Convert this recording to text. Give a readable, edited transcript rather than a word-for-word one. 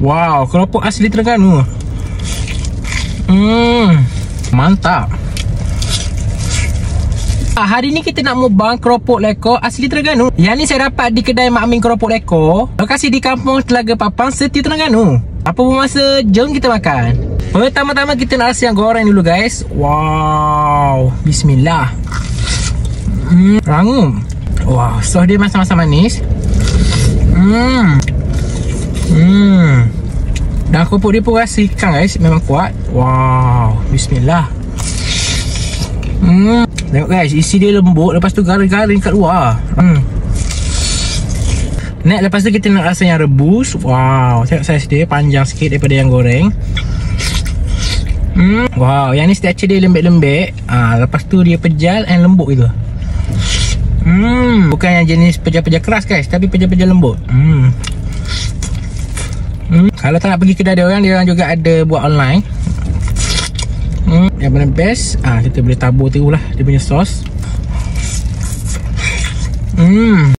Wow, keropok asli Terengganu. Mantap. Hari ni kita nak mukbang keropok lekor asli Terengganu. Yang ni saya dapat di kedai Mak Min Keropok Lekor, lokasi di kampung Telaga Papang, Setiu, Terengganu. Apa pun masa, jom kita makan. Pertama-tama kita nak rasa yang goreng dulu guys. Wow, bismillah. Rangup. Wow, sos dia masam-masam manis. Dan keropok dia pun rasa ikan guys, memang kuat. Wow, bismillah. Tengok guys, isi dia lembut, lepas tu garing-garing kat luar. Next, lepas tu kita nak rasa yang rebus. Wow, tengok saiz dia panjang sikit daripada yang goreng. Wow, yang ni texture dia lembek-lembek. Lepas tu dia pejal and lembut gitu. Bukan yang jenis pejal-pejal keras guys, tapi pejal-pejal lembut. Kalau tak nak pergi kedai dia orang juga ada buat online. Yang paling best, kita boleh tabur terus lah dia punya sos.